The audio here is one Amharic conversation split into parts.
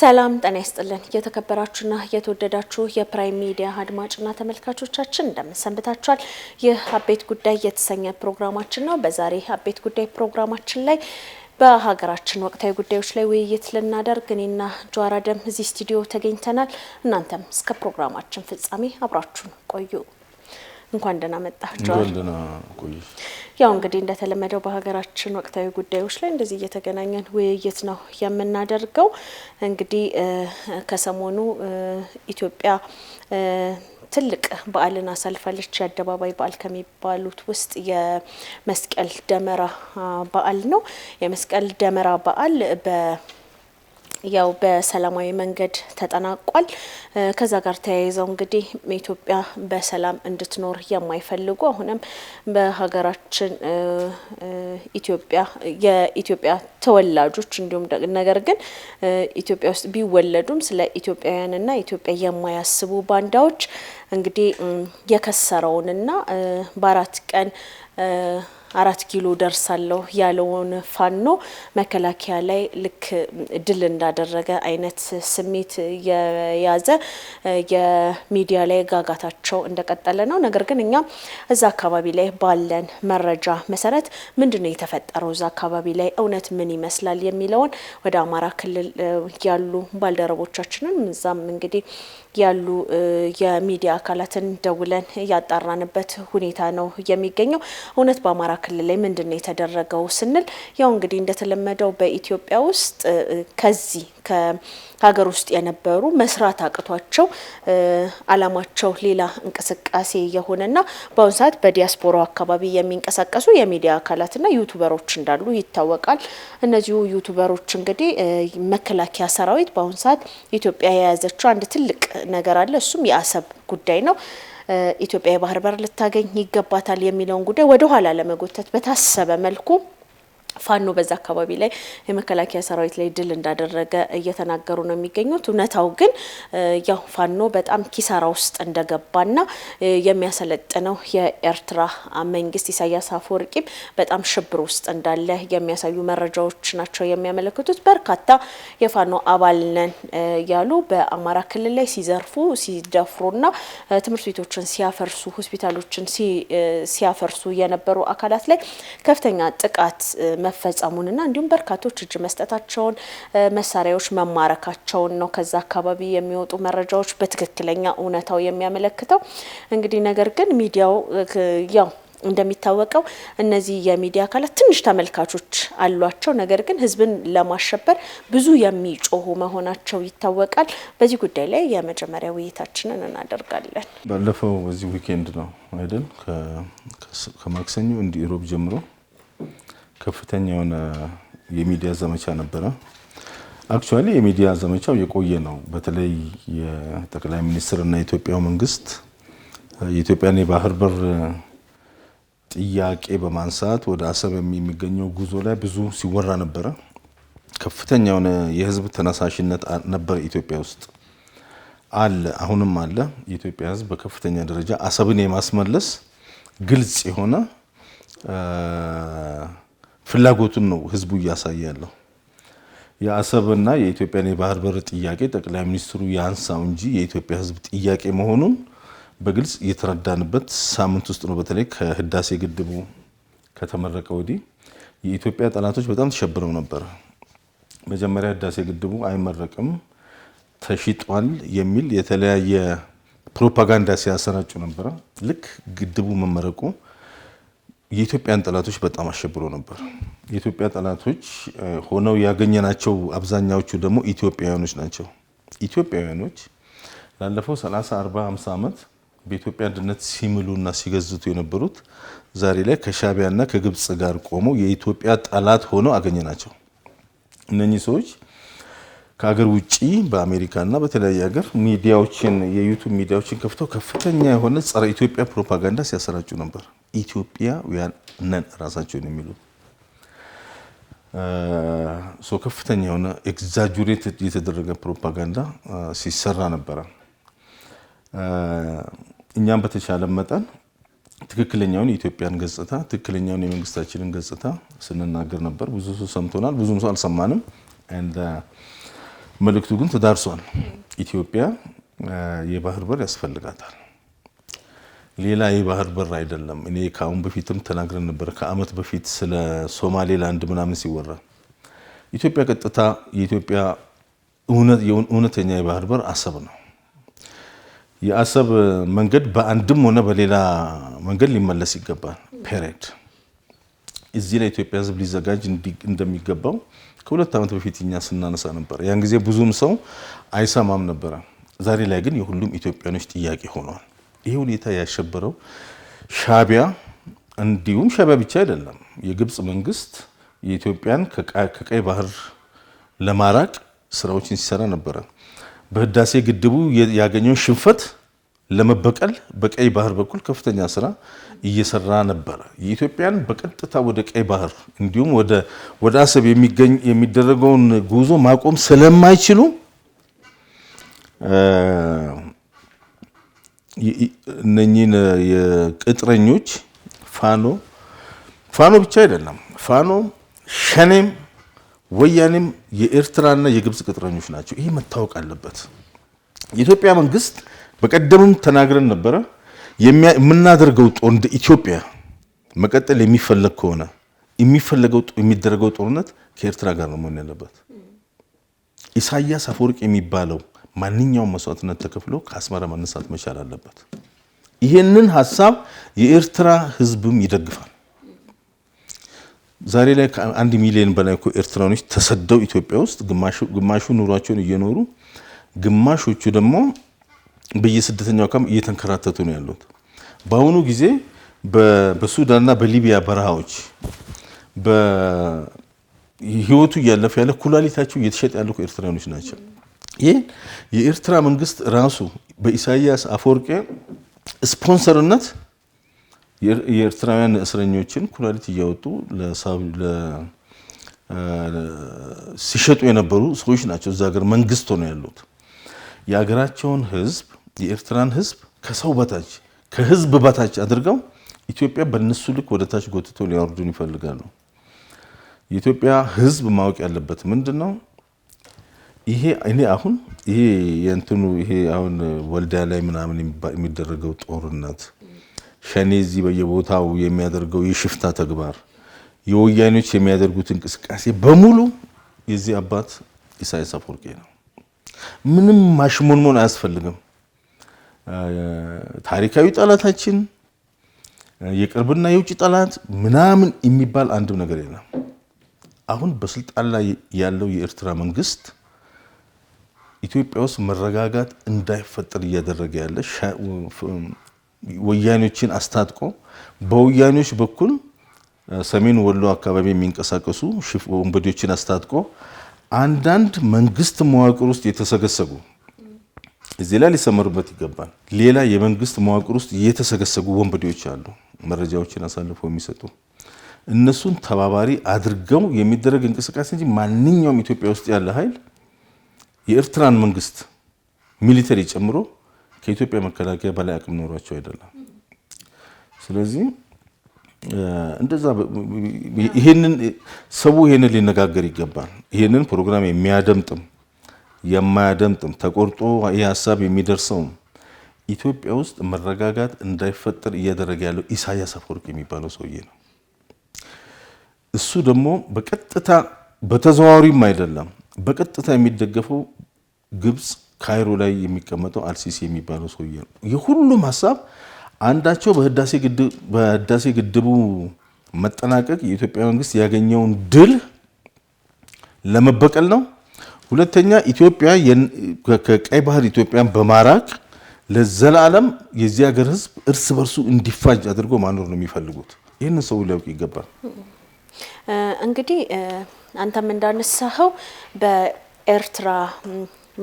ሰላም ጤና ይስጥልን የተከበራችሁና የተወደዳችሁ የፕራይም ሚዲያ አድማጭና ተመልካቾቻችን እንደምን ሰንብታችኋል? ይህ አቤት ጉዳይ የተሰኘ ፕሮግራማችን ነው። በዛሬ አቤት ጉዳይ ፕሮግራማችን ላይ በሀገራችን ወቅታዊ ጉዳዮች ላይ ውይይት ልናደርግ እኔና ጆዋር አደም እዚህ ስቱዲዮ ተገኝተናል። እናንተም እስከ ፕሮግራማችን ፍጻሜ አብራችሁን ቆዩ። እንኳን ደህና መጣችሁ። እንኳን ደህና ቆዩ። ያው እንግዲህ እንደተለመደው በሀገራችን ወቅታዊ ጉዳዮች ላይ እንደዚህ እየተገናኘን ውይይት ነው የምናደርገው። እንግዲህ ከሰሞኑ ኢትዮጵያ ትልቅ በዓልን አሳልፋለች። የአደባባይ በዓል ከሚባሉት ውስጥ የመስቀል ደመራ በዓል ነው። የመስቀል ደመራ በዓል ያው በሰላማዊ መንገድ ተጠናቋል። ከዛ ጋር ተያይዘው እንግዲህ ኢትዮጵያ በሰላም እንድትኖር የማይፈልጉ አሁንም በሀገራችን የኢትዮጵያ ተወላጆች እንዲሁም ነገር ግን ኢትዮጵያ ውስጥ ቢወለዱም ስለ ኢትዮጵያውያንና ኢትዮጵያ የማያስቡ ባንዳዎች እንግዲህ የከሰረውንና በአራት ቀን 4 ኪሎ ደርሳለሁ ያለውን ፋኖ መከላከያ ላይ ልክ ድል እንዳደረገ አይነት ስሜት የያዘ የሚዲያ ላይ ጋጋታቸው እንደቀጠለ ነው። ነገር ግን እኛ እዛ አካባቢ ላይ ባለን መረጃ መሰረት ምንድነው የተፈጠረው፣ እዛ አካባቢ ላይ እውነት ምን ይመስላል የሚለውን ወደ አማራ ክልል ያሉ ባልደረቦቻችንን እዛም እንግዲህ ያሉ የሚዲያ አካላትን ደውለን ያጣራንበት ሁኔታ ነው የሚገኘው። እውነት በአማራ ክልል ላይ ምንድነው የተደረገው ስንል ያው እንግዲህ እንደተለመደው በኢትዮጵያ ውስጥ ከዚህ ከሀገር ውስጥ የነበሩ መስራት አቅቷቸው አላማቸው ሌላ እንቅስቃሴ የሆነና በአሁኑ ሰዓት በዲያስፖራው አካባቢ የሚንቀሳቀሱ የሚዲያ አካላትና ዩቲዩበሮች እንዳሉ ይታወቃል። እነዚሁ ዩቲዩበሮች እንግዲህ መከላከያ ሰራዊት በአሁኑ ሰዓት ኢትዮጵያ የያዘችው አንድ ትልቅ ነገር አለ። እሱም የአሰብ ጉዳይ ነው። ኢትዮጵያ የባህር በር ልታገኝ ይገባታል የሚለውን ጉዳይ ወደ ኋላ ለመጎተት በታሰበ መልኩ ፋኖ በዛ አካባቢ ላይ የመከላከያ ሰራዊት ላይ ድል እንዳደረገ እየተናገሩ ነው የሚገኙት። እውነታው ግን ያው ፋኖ በጣም ኪሳራ ውስጥ እንደገባና የሚያሰለጥነው የኤርትራ መንግስት ኢሳያስ አፈወርቂም በጣም ሽብር ውስጥ እንዳለ የሚያሳዩ መረጃዎች ናቸው የሚያመለክቱት። በርካታ የፋኖ አባል ነን ያሉ በአማራ ክልል ላይ ሲዘርፉ ሲደፍሩና ትምህርት ቤቶችን ሲያፈርሱ ሆስፒታሎችን ሲያፈርሱ የነበሩ አካላት ላይ ከፍተኛ ጥቃት መፈጸሙንና እንዲሁም በርካቶች እጅ መስጠታቸውን መሳሪያዎች መማረካቸውን ነው ከዛ አካባቢ የሚወጡ መረጃዎች በትክክለኛ እውነታው የሚያመለክተው። እንግዲህ ነገር ግን ሚዲያው ያው እንደሚታወቀው እነዚህ የሚዲያ አካላት ትንሽ ተመልካቾች አሏቸው። ነገር ግን ህዝብን ለማሸበር ብዙ የሚጮሁ መሆናቸው ይታወቃል። በዚህ ጉዳይ ላይ የመጀመሪያ ውይይታችንን እናደርጋለን። ባለፈው በዚህ ዊኬንድ ነው አይደል ከማክሰኞ እንዲህ ሮብ ጀምሮ ከፍተኛ የሆነ የሚዲያ ዘመቻ ነበረ። አክቹአሊ የሚዲያ ዘመቻው የቆየ ነው። በተለይ የጠቅላይ ሚኒስትርና የኢትዮጵያው መንግስት የኢትዮጵያን የባህር በር ጥያቄ በማንሳት ወደ አሰብ የሚገኘው ጉዞ ላይ ብዙ ሲወራ ነበረ። ከፍተኛ የሆነ የህዝብ ተነሳሽነት ነበር ኢትዮጵያ ውስጥ አለ፣ አሁንም አለ። የኢትዮጵያ ህዝብ በከፍተኛ ደረጃ አሰብን የማስመለስ ግልጽ የሆነ ፍላጎቱን ነው ህዝቡ እያሳየ ያለው። የአሰብና የኢትዮጵያን የባህር በር ጥያቄ ጠቅላይ ሚኒስትሩ ያንሳው እንጂ የኢትዮጵያ ህዝብ ጥያቄ መሆኑን በግልጽ የተረዳንበት ሳምንት ውስጥ ነው። በተለይ ከህዳሴ ግድቡ ከተመረቀ ወዲህ የኢትዮጵያ ጠላቶች በጣም ተሸብረው ነበር። መጀመሪያ ህዳሴ ግድቡ አይመረቅም ተሽጧል የሚል የተለያየ ፕሮፓጋንዳ ሲያሰራጩ ነበር። ልክ ግድቡ መመረቁ የኢትዮጵያን ጠላቶች በጣም አሸብሮ ነበር። የኢትዮጵያ ጠላቶች ሆነው ያገኘናቸው አብዛኛዎቹ ደግሞ ኢትዮጵያውያኖች ናቸው። ኢትዮጵያውያኖች ላለፈው 30 40 50 ዓመት በኢትዮጵያ አንድነት ሲምሉና ሲገዝቱ የነበሩት ዛሬ ላይ ከሻቢያና ከግብጽ ጋር ቆመው የኢትዮጵያ ጠላት ሆነው አገኘናቸው። እነኚህ ሰዎች ከሀገር ውጪ በአሜሪካና በተለያየ ሀገር ሚዲያዎችን የዩቲዩብ ሚዲያዎችን ከፍተው ከፍተኛ የሆነ ጸረ ኢትዮጵያ ፕሮፓጋንዳ ሲያሰራጩ ነበር። ኢትዮጵያውያን ነን ራሳቸውን የሚሉ ከፍተኛ የሆነ ኤግዛጁሬትድ የተደረገ ፕሮፓጋንዳ ሲሰራ ነበረ። እኛም በተቻለ መጠን ትክክለኛውን የኢትዮጵያን ገጽታ ትክክለኛውን የመንግስታችንን ገጽታ ስንናገር ነበር። ብዙ ሰው ሰምቶናል፣ ብዙም ሰው አልሰማንም። መልእክቱ ግን ተዳርሷል። ኢትዮጵያ የባህር በር ያስፈልጋታል። ሌላ የባህር በር አይደለም። እኔ ከአሁን በፊትም ተናግረን ነበር። ከአመት በፊት ስለ ሶማሌላንድ ምናምን ሲወራ ኢትዮጵያ ቀጥታ የኢትዮጵያ እውነተኛ የባህር በር አሰብ ነው። የአሰብ መንገድ በአንድም ሆነ በሌላ መንገድ ሊመለስ ይገባል። ፔሬድ እዚህ ላይ ኢትዮጵያ ህዝብ ሊዘጋጅ እንደሚገባው ከሁለት ዓመት በፊት እኛ ስናነሳ ነበር። ያን ጊዜ ብዙም ሰው አይሰማም ነበር። ዛሬ ላይ ግን የሁሉም ኢትዮጵያኖች ጥያቄ ሆኗል። ይሄ ሁኔታ ያሸበረው ሻቢያ እንዲሁም ሻቢያ ብቻ አይደለም። የግብጽ መንግስት የኢትዮጵያን ከቀይ ባህር ለማራቅ ስራዎችን ሲሰራ ነበር። በህዳሴ ግድቡ ያገኘውን ሽንፈት ለመበቀል በቀይ ባህር በኩል ከፍተኛ ስራ እየሰራ ነበር። የኢትዮጵያን በቀጥታ ወደ ቀይ ባህር እንዲሁም ወደ አሰብ የሚደረገውን ጉዞ ማቆም ስለማይችሉ እነኚህን የቅጥረኞች ፋኖ ብቻ አይደለም፣ ፋኖ ሸኔም ወያኔም የኤርትራና የግብጽ ቅጥረኞች ናቸው። ይሄ መታወቅ አለበት። የኢትዮጵያ መንግስት በቀደምም ተናግረን ነበረ። የምናደርገው ጦር እንደ ኢትዮጵያ መቀጠል የሚፈለግ ከሆነ የሚደረገው ጦርነት ከኤርትራ ጋር ነው መሆን ያለበት። ኢሳያስ አፈወርቅ የሚባለው ማንኛውም መስዋዕትነት ተከፍሎ ከአስመራ መነሳት መቻል አለበት። ይሄንን ሐሳብ የኤርትራ ህዝብም ይደግፋል። ዛሬ ላይ ከ1 ሚሊዮን በላይ እኮ ኤርትራኖች ተሰደው ኢትዮጵያ ውስጥ ግማሹ ኑሯቸውን እየኖሩ ግማሾቹ ደግሞ በየስደተኛው ካምፕ እየተንከራተቱ ነው ያሉት። በአሁኑ ጊዜ በሱዳንና በሊቢያ በረሃዎች በህይወቱ እያለፈ ያለ ኩላሊታቸው እየተሸጠ ያሉ ኤርትራኖች ናቸው። ይሄ የኤርትራ መንግስት ራሱ በኢሳያስ አፈወርቂ ስፖንሰርነት የኤርትራውያን እስረኞችን ኩላሊት እያወጡ ሲሸጡ የነበሩ ሰዎች ናቸው። እዛ ሀገር መንግስት ሆነው ያሉት የሀገራቸውን ህዝብ የኤርትራን ህዝብ ከሰው በታች ከህዝብ በታች አድርገው ኢትዮጵያ በእነሱ ልክ ወደ ታች ጎትቶ ሊያወርዱን ይፈልጋሉ። የኢትዮጵያ ህዝብ ማወቅ ያለበት ምንድነው? ይሄ አሁን ወልዲያ ላይ ምናምን የሚደረገው ጦርነት ሸኔ እዚህ በየቦታው የሚያደርገው የሽፍታ ተግባር የወያኔዎች የሚያደርጉት እንቅስቃሴ በሙሉ የዚህ አባት ኢሳያስ አፈወርቂ ነው። ምንም ማሽሞንሞን አያስፈልግም። ታሪካዊ ጠላታችን የቅርብና የውጭ ጠላት ምናምን የሚባል አንድም ነገር የለም። አሁን በስልጣን ላይ ያለው የኤርትራ መንግስት ኢትዮጵያ ውስጥ መረጋጋት እንዳይፈጠር እያደረገ ያለ ወያኔዎችን አስታጥቆ በወያኔዎች በኩል ሰሜን ወሎ አካባቢ የሚንቀሳቀሱ ወንበዴዎችን አስታጥቆ አንዳንድ መንግስት መዋቅር ውስጥ የተሰገሰጉ እዚህ ላይ ሊሰመሩበት ይገባል። ሌላ የመንግስት መዋቅር ውስጥ የተሰገሰጉ ወንበዴዎች አሉ፣ መረጃዎችን አሳልፈው የሚሰጡ እነሱን ተባባሪ አድርገው የሚደረግ እንቅስቃሴ እንጂ ማንኛውም ኢትዮጵያ ውስጥ ያለ ኃይል የኤርትራን መንግስት ሚሊተሪ ጨምሮ ከኢትዮጵያ መከላከያ በላይ አቅም ኖሯቸው አይደለም። ስለዚህ እንደዛ ይሄንን ሊነጋገር ይገባል። ይሄንን ፕሮግራም የሚያደምጥም የማያደምጥም ተቆርጦ ይሄ ሐሳብ የሚደርሰው ኢትዮጵያ ውስጥ መረጋጋት እንዳይፈጠር እያደረገ ያለው ኢሳያስ አፈወርቂ የሚባለው ሰውዬ ነው። እሱ ደግሞ በቀጥታ በተዘዋዋሪም አይደለም በቀጥታ የሚደገፈው ግብጽ ካይሮ ላይ የሚቀመጠው አልሲሲ የሚባለው ሰውዬ ነው። የሁሉም ሐሳብ አንዳቸው በህዳሴ ግድቡ መጠናቀቅ የኢትዮጵያ መንግስት ያገኘውን ድል ለመበቀል ነው። ሁለተኛ ኢትዮጵያ ከቀይ ባህር ኢትዮጵያን በማራቅ ለዘላለም የዚህ ሀገር ህዝብ እርስ በርሱ እንዲፋጅ አድርጎ ማኖር ነው የሚፈልጉት። ይህንን ሰው ሊያውቅ ይገባል። እንግዲህ አንተም እንዳነሳኸው በኤርትራ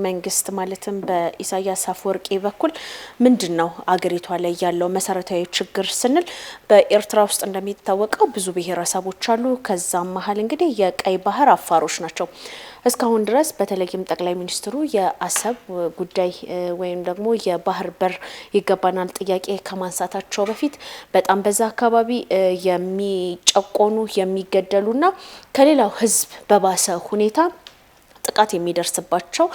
መንግስት ማለትም በኢሳያስ አፈወርቂ በኩል ምንድነው አገሪቷ ላይ ያለው መሰረታዊ ችግር ስንል በኤርትራ ውስጥ እንደሚታወቀው ብዙ ብሔረሰቦች አሉ። ከዛም መሀል እንግዲህ የቀይ ባህር አፋሮች ናቸው። እስካሁን ድረስ በተለይም ጠቅላይ ሚኒስትሩ የአሰብ ጉዳይ ወይም ደግሞ የባህር በር ይገባናል ጥያቄ ከማንሳታቸው በፊት በጣም በዛ አካባቢ የሚጨቆኑ የሚገደሉና ከሌላው ህዝብ በባሰ ሁኔታ ጥቃት የሚደርስባቸው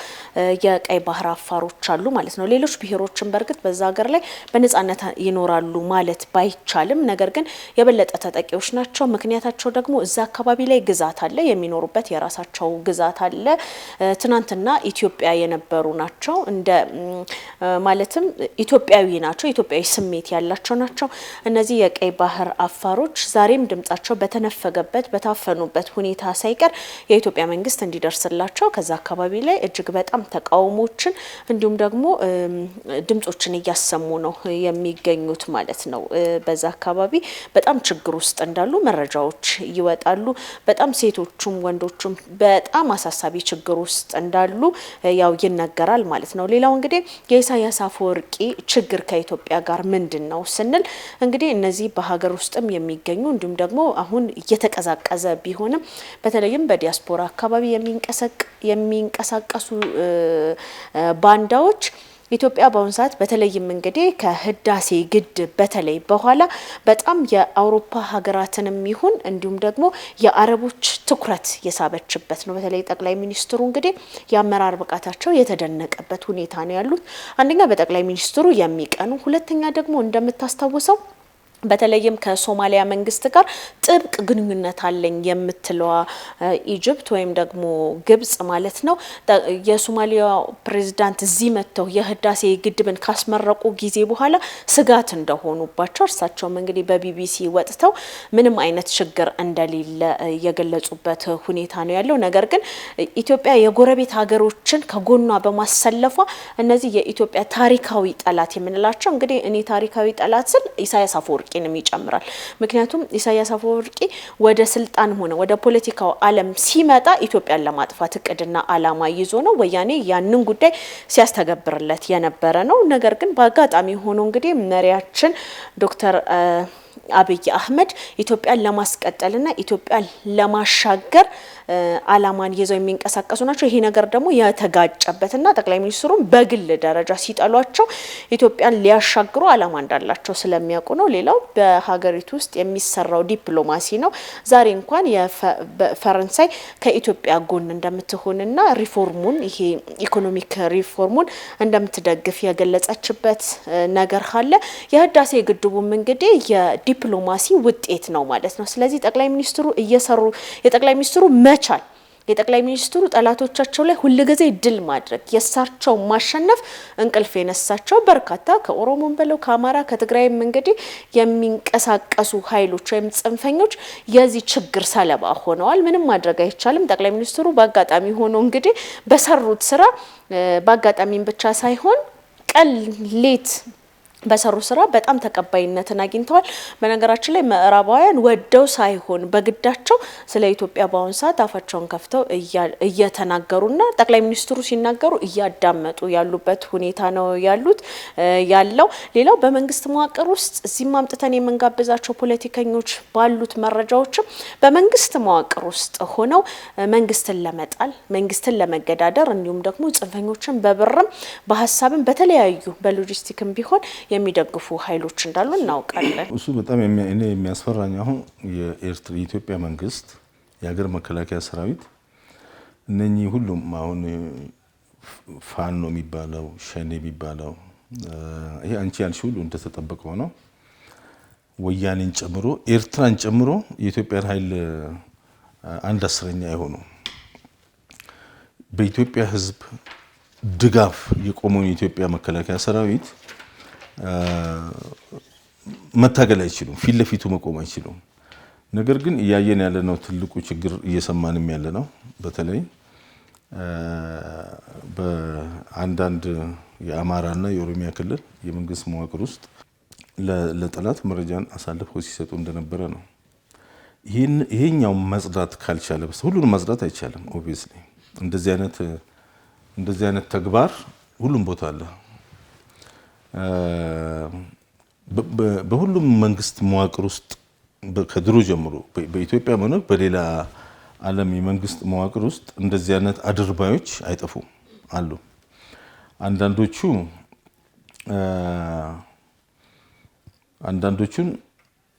የቀይ ባህር አፋሮች አሉ ማለት ነው። ሌሎች ብሔሮችን በእርግጥ በዛ ሀገር ላይ በነጻነት ይኖራሉ ማለት ባይቻልም፣ ነገር ግን የበለጠ ተጠቂዎች ናቸው። ምክንያታቸው ደግሞ እዛ አካባቢ ላይ ግዛት አለ፣ የሚኖሩበት የራሳቸው ግዛት አለ። ትናንትና ኢትዮጵያ የነበሩ ናቸው፣ እንደ ማለትም ኢትዮጵያዊ ናቸው፣ ኢትዮጵያዊ ስሜት ያላቸው ናቸው። እነዚህ የቀይ ባህር አፋሮች ዛሬም ድምጻቸው በተነፈገበት በታፈኑበት ሁኔታ ሳይቀር የኢትዮጵያ መንግስት እንዲደርስላቸው ከዛ አካባቢ ላይ እጅግ በጣም ተቃውሞችን እንዲሁም ደግሞ ድምጾችን እያሰሙ ነው የሚገኙት ማለት ነው። በዛ አካባቢ በጣም ችግር ውስጥ እንዳሉ መረጃዎች ይወጣሉ። በጣም ሴቶቹም ወንዶቹም በጣም አሳሳቢ ችግር ውስጥ እንዳሉ ያው ይነገራል ማለት ነው። ሌላው እንግዲህ የኢሳያስ አፈወርቂ ችግር ከኢትዮጵያ ጋር ምንድነው ስንል እንግዲህ እነዚህ በሀገር ውስጥም የሚገኙ እንዲሁም ደግሞ አሁን እየተቀዛቀዘ ቢሆንም በተለይም በዲያስፖራ አካባቢ የሚንቀሳቀሱ ባንዳዎች ኢትዮጵያ በአሁኑ ሰዓት በተለይም እንግዲህ ከህዳሴ ግድብ በተለይ በኋላ በጣም የአውሮፓ ሀገራትንም ይሁን እንዲሁም ደግሞ የአረቦች ትኩረት የሳበችበት ነው። በተለይ ጠቅላይ ሚኒስትሩ እንግዲህ የአመራር ብቃታቸው የተደነቀበት ሁኔታ ነው ያሉት። አንደኛ በጠቅላይ ሚኒስትሩ የሚቀኑ፣ ሁለተኛ ደግሞ እንደምታስታውሰው በተለይም ከሶማሊያ መንግስት ጋር ጥብቅ ግንኙነት አለኝ የምትለዋ ኢጅፕት ወይም ደግሞ ግብጽ ማለት ነው የሶማሊያ ፕሬዝዳንት እዚህ መጥተው የህዳሴ ግድብን ካስመረቁ ጊዜ በኋላ ስጋት እንደሆኑባቸው እርሳቸውም እንግዲህ በቢቢሲ ወጥተው ምንም አይነት ችግር እንደሌለ የገለጹበት ሁኔታ ነው ያለው። ነገር ግን ኢትዮጵያ የጎረቤት ሀገሮችን ከጎኗ በማሰለፏ እነዚህ የኢትዮጵያ ታሪካዊ ጠላት የምንላቸው እንግዲህ እኔ ታሪካዊ ጠላት ስል ኢሳያስ አፈወርቂ ይጨምራል። ምክንያቱም ኢሳያስ አፈወርቂ ወደ ስልጣን ሆነ ወደ ፖለቲካው ዓለም ሲመጣ ኢትዮጵያን ለማጥፋት እቅድና አላማ ይዞ ነው። ወያኔ ያንን ጉዳይ ሲያስተገብርለት የነበረ ነው። ነገር ግን በአጋጣሚ ሆኖ እንግዲህ መሪያችን ዶክተር አብይ አህመድ ኢትዮጵያን ለማስቀጠልና ኢትዮጵያን ለማሻገር አላማን ይዘው የሚንቀሳቀሱ ናቸው። ይሄ ነገር ደግሞ የተጋጨበትና ጠቅላይ ሚኒስትሩን በግል ደረጃ ሲጠሏቸው ኢትዮጵያን ሊያሻግሩ አላማ እንዳላቸው ስለሚያውቁ ነው። ሌላው በሀገሪቱ ውስጥ የሚሰራው ዲፕሎማሲ ነው። ዛሬ እንኳን ፈረንሳይ ከኢትዮጵያ ጎን እንደምትሆንና ሪፎርሙን ይሄ ኢኮኖሚክ ሪፎርሙን እንደምትደግፍ የገለጸችበት ነገር ካለ የህዳሴ ግድቡም እንግዲህ የዲፕሎማሲ ውጤት ነው ማለት ነው። ስለዚህ ጠቅላይ ሚኒስትሩ እየሰሩ የጠቅላይ ሚኒስትሩ መቻል የጠቅላይ ሚኒስትሩ ጠላቶቻቸው ላይ ሁልጊዜ ድል ማድረግ የሳቸው ማሸነፍ እንቅልፍ የነሳቸው በርካታ ከኦሮሞም በለው ከአማራ ከትግራይም እንግዲህ የሚንቀሳቀሱ ኃይሎች ወይም ጽንፈኞች የዚህ ችግር ሰለባ ሆነዋል። ምንም ማድረግ አይቻልም። ጠቅላይ ሚኒስትሩ በአጋጣሚ ሆኖ እንግዲህ በሰሩት ስራ በአጋጣሚም ብቻ ሳይሆን ቀን ሌት በሰሩ ስራ በጣም ተቀባይነትን አግኝተዋል። በነገራችን ላይ ምዕራባውያን ወደው ሳይሆን በግዳቸው ስለ ኢትዮጵያ በአሁን ሰዓት አፋቸውን ከፍተው እየተናገሩና ጠቅላይ ሚኒስትሩ ሲናገሩ እያዳመጡ ያሉበት ሁኔታ ነው ያለው። ሌላው በመንግስት መዋቅር ውስጥ እዚህም አምጥተን የምንጋብዛቸው ፖለቲከኞች ባሉት መረጃዎችም በመንግስት መዋቅር ውስጥ ሆነው መንግስትን ለመጣል መንግስትን ለመገዳደር እንዲሁም ደግሞ ጽንፈኞችን በብርም በሀሳብም በተለያዩ በሎጂስቲክም ቢሆን የሚደግፉ ኃይሎች እንዳሉ እናውቃለን። እሱ በጣም እኔ የሚያስፈራኝ አሁን የኢትዮጵያ መንግስት የሀገር መከላከያ ሰራዊት እነኚህ ሁሉም አሁን ፋኖ የሚባለው ሸኔ የሚባለው ይሄ አንቺ ያልሽ ሁሉ እንደተጠበቀው ነው። ወያኔን ጨምሮ ኤርትራን ጨምሮ የኢትዮጵያን ኃይል 1/10 አይሆኑ በኢትዮጵያ ህዝብ ድጋፍ የቆመው የኢትዮጵያ መከላከያ ሰራዊት መታገል አይችሉም፣ ፊት ለፊቱ መቆም አይችሉም። ነገር ግን እያየን ያለነው ትልቁ ችግር እየሰማንም ያለነው በተለይ በአንዳንድ የአማራና የኦሮሚያ ክልል የመንግስት መዋቅር ውስጥ ለጠላት መረጃን አሳልፈው ሲሰጡ እንደነበረ ነው። ይሄኛው መጽዳት ካልቻለ በስ ሁሉንም መጽዳት አይቻልም። ኦብቪየስሊ እንደዚህ አይነት ተግባር ሁሉም ቦታ አለ። በሁሉም መንግስት መዋቅር ውስጥ ከድሮ ጀምሮ በኢትዮጵያ ሆነ በሌላ ዓለም የመንግስት መዋቅር ውስጥ እንደዚህ አይነት አድርባዮች አይጠፉም አሉ። አንዳንዶቹን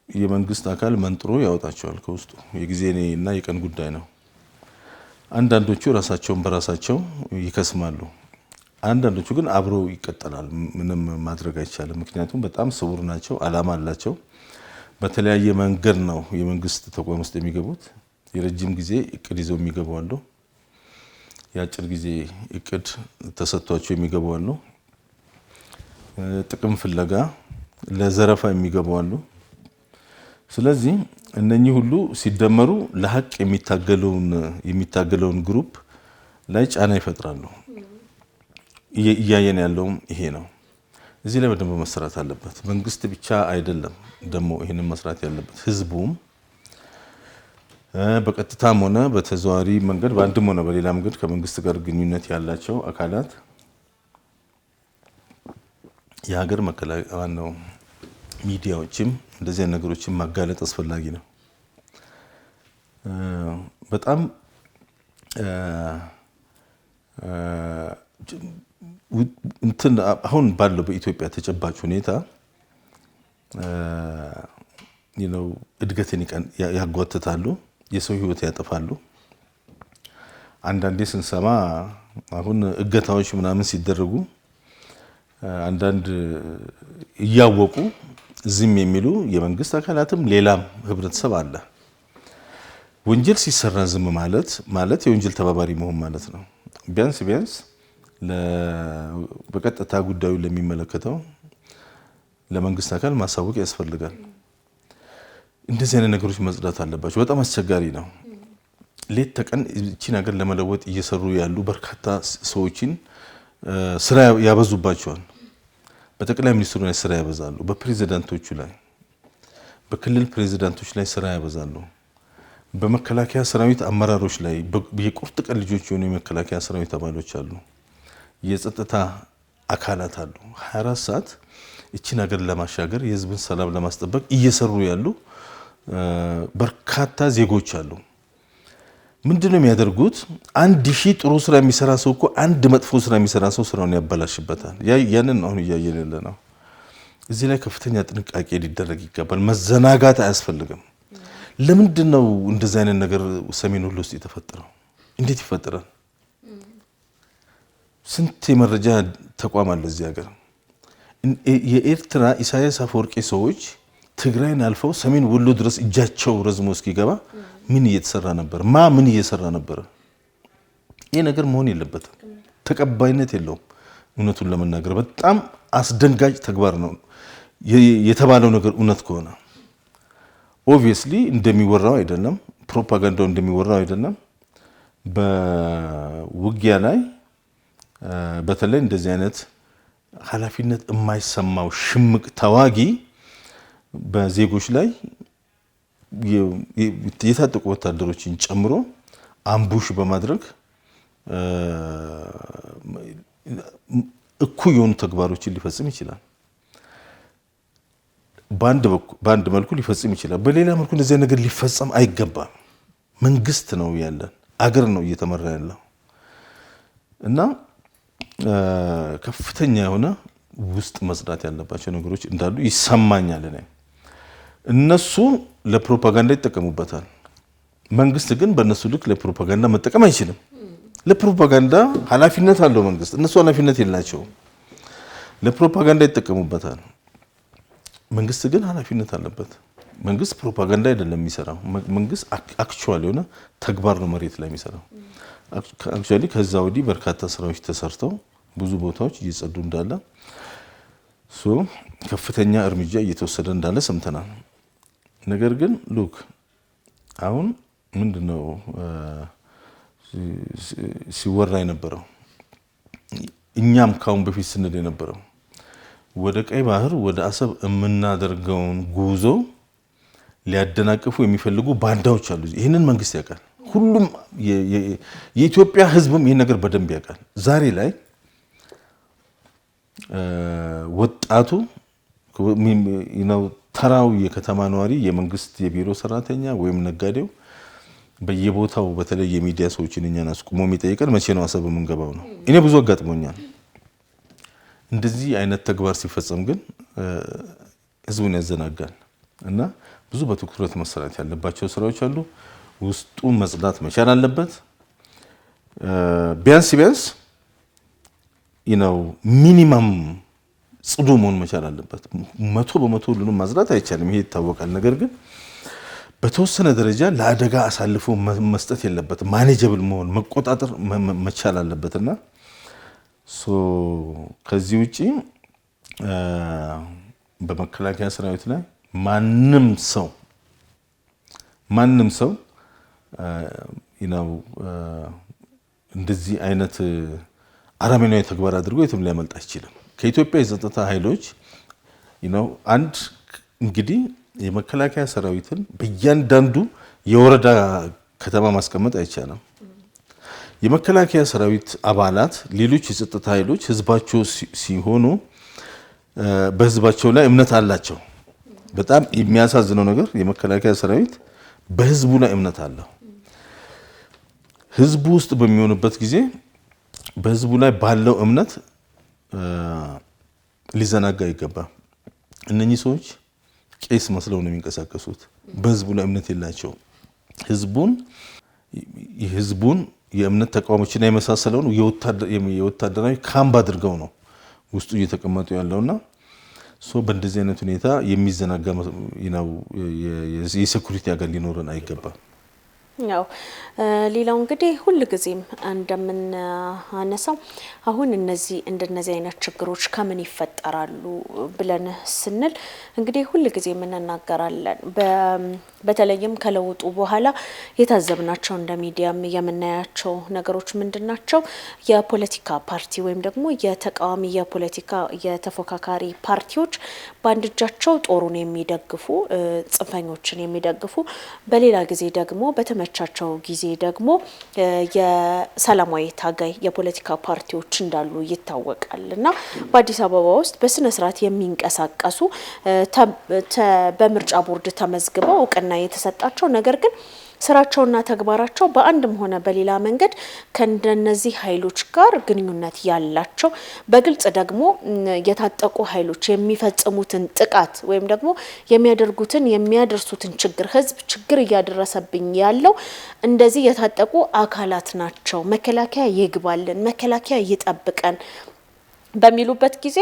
የመንግስት አካል መንጥሮ ያወጣቸዋል ከውስጡ። የጊዜና የቀን ጉዳይ ነው። አንዳንዶቹ ራሳቸውን በራሳቸው ይከስማሉ። አንዳንዶቹ ግን አብረው ይቀጥላል። ምንም ማድረግ አይቻልም። ምክንያቱም በጣም ስውር ናቸው፣ አላማ አላቸው። በተለያየ መንገድ ነው የመንግስት ተቋም ውስጥ የሚገቡት። የረጅም ጊዜ እቅድ ይዘው የሚገቡ አሉ። የአጭር ጊዜ እቅድ ተሰጥቷቸው የሚገቡ አሉ። ጥቅም ፍለጋ ለዘረፋ የሚገቡ አሉ። ስለዚህ እነኚህ ሁሉ ሲደመሩ ለሀቅ የሚታገለውን ግሩፕ ላይ ጫና ይፈጥራሉ። እያየን ያለውም ይሄ ነው። እዚህ ላይ በደንብ መስራት አለበት። መንግስት ብቻ አይደለም ደግሞ ይሄንን መስራት ያለበት፣ ህዝቡም በቀጥታም ሆነ በተዘዋዋሪ መንገድ በአንድም ሆነ በሌላ መንገድ ከመንግስት ጋር ግንኙነት ያላቸው አካላት የሀገር መከላከያ ነው፣ ሚዲያዎችም እንደዚህ አይነት ነገሮችን ማጋለጥ አስፈላጊ ነው። በጣም አሁን ባለው በኢትዮጵያ ተጨባጭ ሁኔታ እድገትን ያጓትታሉ፣ የሰው ህይወት ያጠፋሉ። አንዳንዴ ስንሰማ አሁን እገታዎች ምናምን ሲደረጉ አንዳንድ እያወቁ ዝም የሚሉ የመንግስት አካላትም ሌላም ህብረተሰብ አለ። ወንጀል ሲሰራ ዝም ማለት የወንጀል ተባባሪ መሆን ማለት ነው። ቢያንስ በቀጥታ ጉዳዩ ለሚመለከተው ለመንግስት አካል ማሳወቅ ያስፈልጋል። እንደዚህ አይነት ነገሮች መጽዳት አለባቸው። በጣም አስቸጋሪ ነው። ሌት ተቀን እቺን ሀገር ለመለወጥ እየሰሩ ያሉ በርካታ ሰዎችን ስራ ያበዙባቸዋል። በጠቅላይ ሚኒስትሩ ላይ ስራ ያበዛሉ፣ በፕሬዝዳንቶቹ ላይ፣ በክልል ፕሬዝዳንቶች ላይ ስራ ያበዛሉ፣ በመከላከያ ሰራዊት አመራሮች ላይ የቁርጥ ቀን ልጆች የሆኑ የመከላከያ ሰራዊት አባሎች አሉ፣ የጸጥታ አካላት አሉ። 24 ሰዓት እቺን ሀገር ለማሻገር የህዝብን ሰላም ለማስጠበቅ እየሰሩ ያሉ በርካታ ዜጎች አሉ። ምንድነው የሚያደርጉት? 1000 ጥሩ ስራ የሚሰራ ሰው እኮ አንድ መጥፎ ስራ የሚሰራ ሰው ስራውን ያበላሽበታል። ያንን አሁን እያየን ያለ ነው። እዚህ ላይ ከፍተኛ ጥንቃቄ ሊደረግ ይገባል። መዘናጋት አያስፈልግም። ለምንድነው እንደዚህ አይነት ነገር ሰሜን ወሎ ውስጥ የተፈጠረው? እንዴት ይፈጠራል? ስንት የመረጃ ተቋም አለ እዚህ ሀገር። የኤርትራ ኢሳያስ አፈወርቂ ሰዎች ትግራይን አልፈው ሰሜን ወሎ ድረስ እጃቸው ረዝሞ እስኪገባ ምን እየተሰራ ነበር? ምን እየሰራ ነበር? ይሄ ነገር መሆን የለበትም። ተቀባይነት የለውም። እውነቱን ለመናገር በጣም አስደንጋጭ ተግባር ነው የተባለው ነገር እውነት ከሆነ ኦብቪየስሊ እንደሚወራው አይደለም፣ ፕሮፓጋንዳው እንደሚወራው አይደለም። በውጊያ ላይ በተለይ እንደዚህ አይነት ኃላፊነት የማይሰማው ሽምቅ ተዋጊ በዜጎች ላይ የታጠቁ ወታደሮችን ጨምሮ አምቡሽ በማድረግ እኩይ የሆኑ ተግባሮችን ሊፈጽም ይችላል። በአንድ መልኩ ሊፈጽም ይችላል። በሌላ መልኩ እንደዚህ ነገር ሊፈጸም አይገባም። መንግስት ነው ያለን፣ አገር ነው እየተመራ ያለው እና ከፍተኛ የሆነ ውስጥ መጽዳት ያለባቸው ነገሮች እንዳሉ ይሰማኛል። እነሱ ለፕሮፓጋንዳ ይጠቀሙበታል። መንግስት ግን በእነሱ ልክ ለፕሮፓጋንዳ መጠቀም አይችልም። ለፕሮፓጋንዳ ኃላፊነት አለው መንግስት፣ እነሱ ኃላፊነት የላቸውም። ለፕሮፓጋንዳ ይጠቀሙበታል። መንግስት ግን ኃላፊነት አለበት። መንግስት ፕሮፓጋንዳ አይደለም የሚሰራው። መንግስት አክቹዋሊ የሆነ ተግባር ነው መሬት ላይ የሚሰራው። አክቹዋሊ ከዛ ወዲህ በርካታ ስራዎች ተሰርተው ብዙ ቦታዎች እየጸዱ እንዳለ ከፍተኛ እርምጃ እየተወሰደ እንዳለ ሰምተናል። ነገር ግን ሉክ አሁን ምንድነው ሲወራ የነበረው? እኛም ካሁን በፊት ስንል የነበረው ወደ ቀይ ባህር ወደ አሰብ የምናደርገውን ጉዞ ሊያደናቅፉ የሚፈልጉ ባንዳዎች አሉ። ይህንን መንግስት ያውቃል። ሁሉም የኢትዮጵያ ሕዝብም ይህን ነገር በደንብ ያውቃል። ዛሬ ላይ ወጣቱ ተራው የከተማ ነዋሪ፣ የመንግስት የቢሮ ሰራተኛ ወይም ነጋዴው በየቦታው በተለይ የሚዲያ ሰዎችን እኛን አስቁሞ የሚጠይቀን መቼ ነው አሰብ የምንገባው ነው። እኔ ብዙ አጋጥሞኛል። እንደዚህ አይነት ተግባር ሲፈጸም ግን ህዝቡን ያዘናጋል እና ብዙ በትኩረት መሰራት ያለባቸው ስራዎች አሉ። ውስጡ መጽዳት መቻል አለበት። ቢያንስ ሚኒመም ጽዱ መሆን መቻል አለበት። 100% ሁሉንም ማጽዳት አይቻልም፣ ይሄ ይታወቃል። ነገር ግን በተወሰነ ደረጃ ለአደጋ አሳልፎ መስጠት የለበትም። ማኔጀብል መሆን መቆጣጠር መቻል አለበትና ከዚህ ውጪ በመከላከያ ሰራዊት ላይ ማንም ሰው እንደዚህ አይነት አረመኔያዊ ተግባር አድርጎ የትም ሊያመልጥ አይችልም። ከኢትዮጵያ የጸጥታ ኃይሎች አንድ እንግዲህ የመከላከያ ሰራዊትን በእያንዳንዱ የወረዳ ከተማ ማስቀመጥ አይቻልም። የመከላከያ ሰራዊት አባላት ሌሎች የጸጥታ ኃይሎች ህዝባቸው ሲሆኑ በህዝባቸው ላይ እምነት አላቸው። በጣም የሚያሳዝነው ነገር የመከላከያ ሰራዊት በህዝቡ ላይ እምነት አለው። ህዝቡ ውስጥ በሚሆንበት ጊዜ በህዝቡ ላይ ባለው እምነት ሊዘናጋ ይገባል። እነኚህ ሰዎች ቄስ መስለው ነው የሚንቀሳቀሱት። በህዝቡ ላይ እምነት የላቸውም። ህዝቡን የእምነት ተቋሞችና የመሳሰለውን የወታደራዊ ካምፕ አድርገው ነው ውስጡ እየተቀመጡ ያለውና በእንደዚህ አይነት ሁኔታ የሚዘናጋ የሴኩሪቲ ሀገር ሊኖረን አይገባም። ያው ሌላው እንግዲህ ሁል ጊዜም እንደምናነሳው አሁን እንደነዚህ አይነት ችግሮች ከምን ይፈጠራሉ ብለን ስንል እንግዲህ ሁል ጊዜ እንናገራለን። በተለይም ከለውጡ በኋላ የታዘብናቸው እንደ ሚዲያም የምናያቸው ነገሮች ምንድናቸው? የፖለቲካ ፓርቲ ወይም ደግሞ የተቃዋሚ የፖለቲካ የተፎካካሪ ፓርቲዎች በአንድ እጃቸው ጦሩን የሚደግፉ ጽንፈኞችን የሚደግፉ፣ በሌላ ጊዜ ደግሞ በተመቻቸው ጊዜ ደግሞ የሰላማዊ ታጋይ የፖለቲካ ፓርቲዎች እንዳሉ ይታወቃል እና በአዲስ አበባ ውስጥ በስነ ስርዓት የሚንቀሳቀሱ በምርጫ ቦርድ ተመዝግበው እውቅና የተሰጣቸው ነገር ግን ስራቸውና ተግባራቸው በአንድም ሆነ በሌላ መንገድ ከእንደነዚህ ኃይሎች ጋር ግንኙነት ያላቸው በግልጽ ደግሞ የታጠቁ ኃይሎች የሚፈጽሙትን ጥቃት ወይም ደግሞ የሚያደርሱትን ህዝብ ችግር እያደረሰብኝ ያለው እንደዚህ የታጠቁ አካላት ናቸው፣ መከላከያ ይግባልን፣ መከላከያ ይጠብቀን በሚሉበት ጊዜ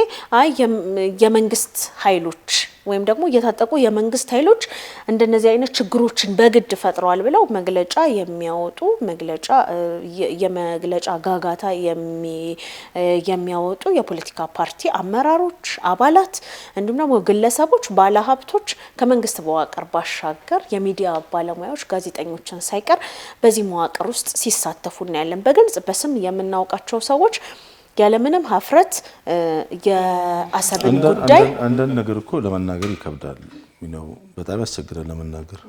የመንግስት ኃይሎች ወይም ደግሞ የታጠቁ የመንግስት ኃይሎች እንደነዚህ አይነት ችግሮችን በግድ ፈጥረዋል ብለው የመግለጫ ጋጋታ የሚያወጡ የፖለቲካ ፓርቲ አመራሮች፣ አባላት እንዲሁም ደግሞ ግለሰቦች፣ ባለሀብቶች ከመንግስት መዋቅር ባሻገር የሚዲያ ባለሙያዎች፣ ጋዜጠኞችን ሳይቀር በዚህ መዋቅር ውስጥ ሲሳተፉ እናያለን። በግልጽ በስም የምናውቃቸው ሰዎች ያለምንም ሀፍረት የአሰብን ጉዳይ አንዳንድ ነገር እኮ ለመናገር ይከብዳል፣ በጣም ያስቸግራል ለመናገር።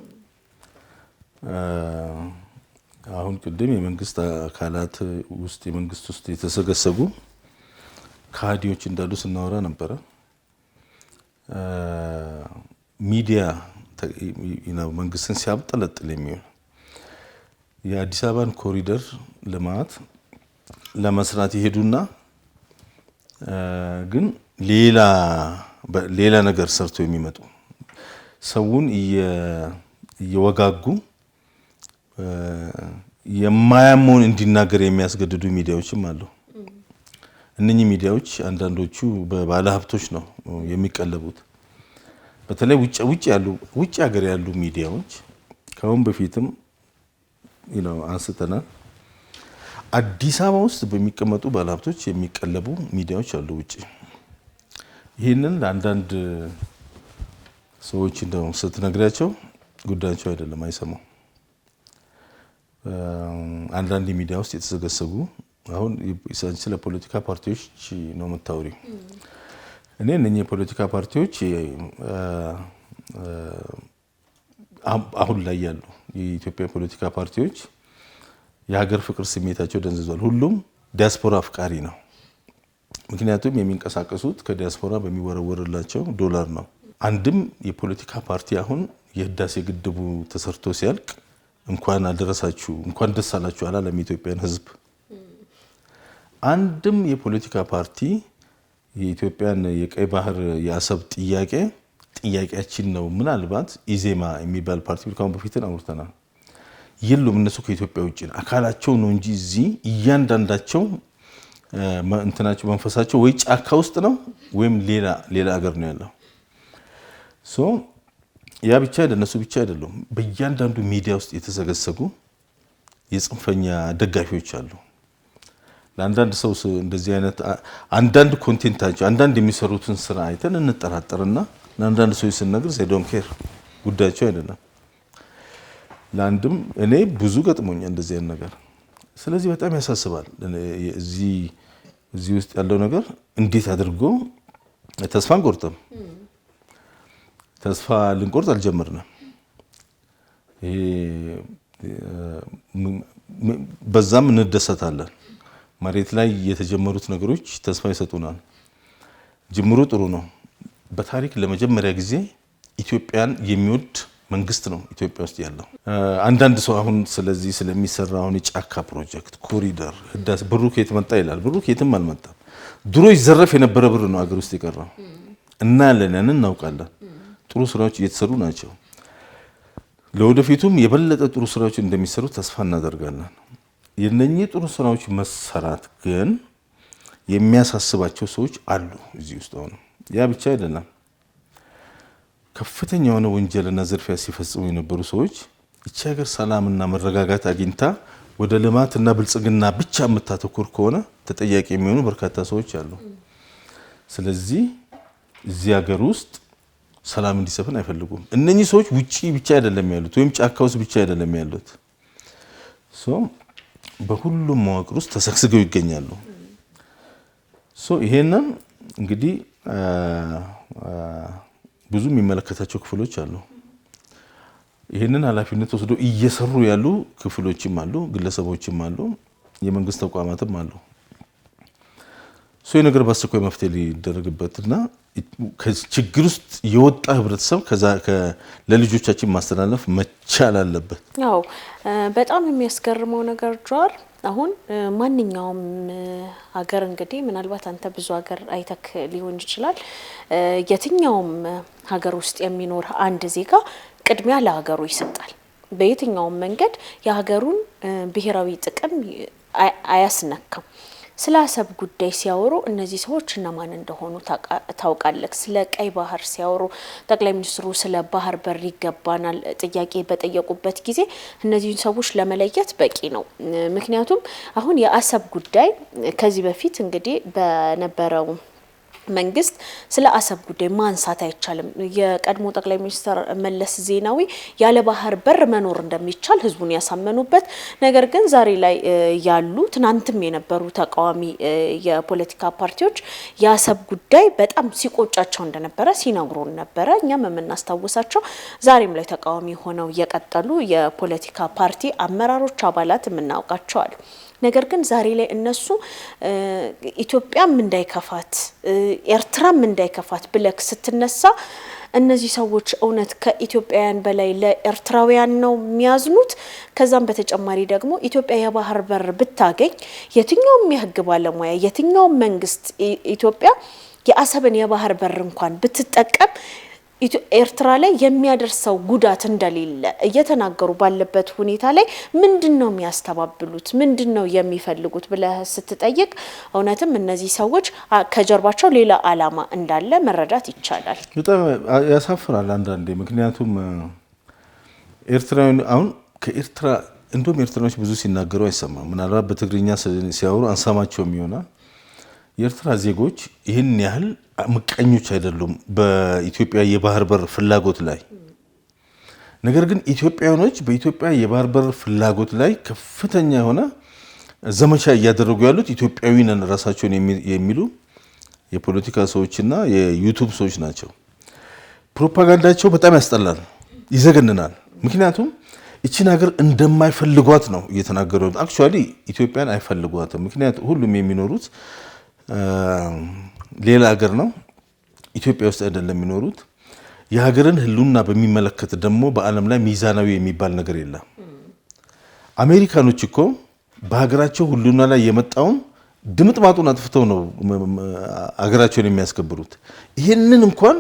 አሁን ቅድም የመንግስት አካላት ውስጥ የመንግስት ውስጥ የተሰገሰጉ ካድሬዎች እንዳሉ ስናወራ ነበረ። ሚዲያ መንግስትን ሲያብጠለጥል የሚሆን የአዲስ አበባን ኮሪደር ልማት ለመስራት ይሄዱና ግን ሌላ ነገር ሰርቶ የሚመጡ ሰውን እየወጋጉ የማያመውን እንዲናገር የሚያስገድዱ ሚዲያዎችም አሉ። እነኚህ ሚዲያዎች አንዳንዶቹ በባለ ሀብቶች ነው የሚቀለቡት። በተለይ ውጭ ሀገር ያሉ ሚዲያዎች ከአሁን በፊትም አንስተናል። አዲስ አበባ ውስጥ በሚቀመጡ ባለሀብቶች የሚቀለቡ ሚዲያዎች አሉ ውጪ። ይህንን ለአንዳንድ ሰዎች እንደው ስትነግሪያቸው ጉዳያቸው አይደለም፣ አይሰማው። አንዳንድ ሚዲያ ውስጥ የተሰገሰጉ አሁን ስለ ፖለቲካ ፓርቲዎች ነው የምታወሪው። እኔ እነኚህ የፖለቲካ ፓርቲዎች አሁን ላይ ያሉ የኢትዮጵያ ፖለቲካ ፓርቲዎች የሀገር ፍቅር ስሜታቸው ደንዝዟል። ሁሉም ዲያስፖራ አፍቃሪ ነው። ምክንያቱም የሚንቀሳቀሱት ከዲያስፖራ በሚወረወርላቸው ዶላር ነው። አንድም የፖለቲካ ፓርቲ አሁን የህዳሴ ግድቡ ተሰርቶ ሲያልቅ እንኳን አደረሳችሁ እንኳን ደስ አላችሁ አላለም የኢትዮጵያን ህዝብ። አንድም የፖለቲካ ፓርቲ የኢትዮጵያን የቀይ ባህር የአሰብ ጥያቄያችን ነው። ምናልባት ኢዜማ የሚባል ፓርቲ ካሁን በፊት አውርተናል። የሉም። እነሱ ከኢትዮጵያ ውጪ አካላቸው ነው እንጂ እዚህ እያንዳንዳቸው እንትናቸው መንፈሳቸው ወይ ጫካ ውስጥ ነው ወይም ሌላ ሀገር ነው ያለው። ያ ብቻ አይደለም፣ እነሱ ብቻ አይደሉም። በእያንዳንዱ ሚዲያ ውስጥ የተሰገሰጉ የጽንፈኛ ደጋፊዎች አሉ። ለአንዳንድ ሰው እንደዚህ አይነት አንዳንድ ኮንቴንታቸው አንዳንድ የሚሰሩትን ስራ አይተን እንጠራጠርና ለአንዳንድ ሰው ስንነግር they don't care ጉዳያቸው አይደለም። ለአንድም እኔ ብዙ ገጥሞኛ እንደዚህ አይነት ነገር። ስለዚህ በጣም ያሳስባል። እዚህ ውስጥ ያለው ነገር እንዴት አድርጎ ተስፋ አንቆርጥም። ተስፋ ልንቆርጥ አልጀመርንም። በዛም እንደሰታለን። መሬት ላይ የተጀመሩት ነገሮች ተስፋ ይሰጡናል። ጅምሩ ጥሩ ነው። በታሪክ ለመጀመሪያ ጊዜ ኢትዮጵያን የሚወድ መንግስት ነው ኢትዮጵያ ውስጥ ያለው። አንዳንድ ሰው አሁን ስለዚህ ስለሚሰራ አሁን የጫካ ፕሮጀክት ኮሪደር ህዳሴ ብሩ ከየት መጣ ይላል። ብሩ ከየትም አልመጣም። ድሮ ይዘረፍ የነበረ ብር ነው አገር ውስጥ የቀረው እና ያንን እናውቃለን። ጥሩ ስራዎች እየተሰሩ ናቸው። ለወደፊቱም የበለጠ ጥሩ ስራዎች እንደሚሰሩ ተስፋ እናደርጋለን። የነኚህ ጥሩ ስራዎች መሰራት ግን የሚያሳስባቸው ሰዎች አሉ እዚህ ውስጥ ሆነ። ያ ብቻ አይደለም። ከፍተኛ የሆነ ወንጀልና ዝርፊያ ሲፈጽሙ የነበሩ ሰዎች እቺ ሀገር ሰላምና መረጋጋት አግኝታ ወደ ልማትና ብልጽግና ብቻ የምታተኩር ከሆነ ተጠያቂ የሚሆኑ በርካታ ሰዎች አሉ። ስለዚህ እዚህ ሀገር ውስጥ ሰላም እንዲሰፍን አይፈልጉም። እነኚህ ሰዎች ውጪ ብቻ አይደለም ያሉት ወይም ጫካ ውስጥ ብቻ አይደለም ያሉት። በሁሉም መዋቅር ውስጥ ተሰግስገው ይገኛሉ። ይሄንን እንግዲህ ብዙ የሚመለከታቸው ክፍሎች አሉ። ይሄንን ኃላፊነት ወስዶ እየሰሩ ያሉ ክፍሎችም አሉ፣ ግለሰቦችም አሉ፣ የመንግስት ተቋማትም አሉ። ነገር በአስቸኳይ መፍትሄ ሊደረግበትና ከችግር ውስጥ የወጣ ህብረተሰብ ለልጆቻችን ማስተላለፍ መቻል አለበት። ያው በጣም የሚያስገርመው ነገር ጃር አሁን ማንኛውም ሀገር እንግዲህ ምናልባት አንተ ብዙ ሀገር አይተክ ሊሆን ይችላል። የትኛውም ሀገር ውስጥ የሚኖር አንድ ዜጋ ቅድሚያ ለሀገሩ ይሰጣል። በየትኛውም መንገድ የሀገሩን ብሔራዊ ጥቅም አያስነካም። ስለ አሰብ ጉዳይ ሲያወሩ እነዚህ ሰዎች እነማን እንደሆኑ ታውቃለህ? ስለ ቀይ ባህር ሲያወሩ ጠቅላይ ሚኒስትሩ ስለ ባህር በር ይገባናል ጥያቄ በጠየቁበት ጊዜ እነዚህን ሰዎች ለመለየት በቂ ነው። ምክንያቱም አሁን የአሰብ ጉዳይ ከዚህ በፊት እንግዲህ በነበረው መንግስት ስለ አሰብ ጉዳይ ማንሳት አይቻልም። የቀድሞ ጠቅላይ ሚኒስትር መለስ ዜናዊ ያለ ባህር በር መኖር እንደሚቻል ህዝቡን ያሳመኑበት፣ ነገር ግን ዛሬ ላይ ያሉ ትናንትም የነበሩ ተቃዋሚ የፖለቲካ ፓርቲዎች የአሰብ ጉዳይ በጣም ሲቆጫቸው እንደነበረ ሲነግሩን ነበረ። እኛም የምናስታውሳቸው ዛሬም ላይ ተቃዋሚ ሆነው የቀጠሉ የፖለቲካ ፓርቲ አመራሮች አባላት የምናውቃቸዋል። ነገር ግን ዛሬ ላይ እነሱ ኢትዮጵያም እንዳይከፋት ኤርትራም እንዳይከፋት ብለክ ስትነሳ እነዚህ ሰዎች እውነት ከኢትዮጵያውያን በላይ ለኤርትራውያን ነው የሚያዝኑት? ከዛም በተጨማሪ ደግሞ ኢትዮጵያ የባህር በር ብታገኝ የትኛውም የህግ ባለሙያ የትኛውም መንግስት ኢትዮጵያ የአሰብን የባህር በር እንኳን ብትጠቀም ኤርትራ ላይ የሚያደርሰው ጉዳት እንደሌለ እየተናገሩ ባለበት ሁኔታ ላይ ምንድነው የሚያስተባብሉት? ምንድነው የሚፈልጉት ብለህ ስትጠይቅ እውነትም እነዚህ ሰዎች ከጀርባቸው ሌላ አላማ እንዳለ መረዳት ይቻላል። በጣም ያሳፍራል አንዳንዴ። ምክንያቱም ኤርትራውያን አሁን ከኤርትራ እንደውም ኤርትራኖች ብዙ ሲናገሩ አይሰማም። ምናልባት በትግርኛ ሲያወሩ አንሰማቸውም ይሆናል። የኤርትራ ዜጎች ይህን ያህል ምቀኞች አይደሉም በኢትዮጵያ የባህር በር ፍላጎት ላይ። ነገር ግን ኢትዮጵያውያኖች በኢትዮጵያ የባህር በር ፍላጎት ላይ ከፍተኛ የሆነ ዘመቻ እያደረጉ ያሉት ኢትዮጵያዊ ነን ራሳቸውን የሚሉ የፖለቲካ ሰዎችና የዩቲዩብ ሰዎች ናቸው። ፕሮፓጋንዳቸው በጣም ያስጠላል፣ ይዘገንናል። ምክንያቱም እቺን ሀገር እንደማይፈልጓት ነው እየተናገሩ። አክቹአሊ ኢትዮጵያን አይፈልጓትም። ምክንያቱም ሁሉም የሚኖሩት ሌላ ሀገር ነው፣ ኢትዮጵያ ውስጥ አይደለም የሚኖሩት። የሀገርን ህልውና በሚመለከት ደግሞ በዓለም ላይ ሚዛናዊ የሚባል ነገር የለም። አሜሪካኖች እኮ በሀገራቸው ህልውና ላይ የመጣውን ድምጥማጡን አጥፍተው ነው ሀገራቸውን የሚያስከብሩት። ይሄንን እንኳን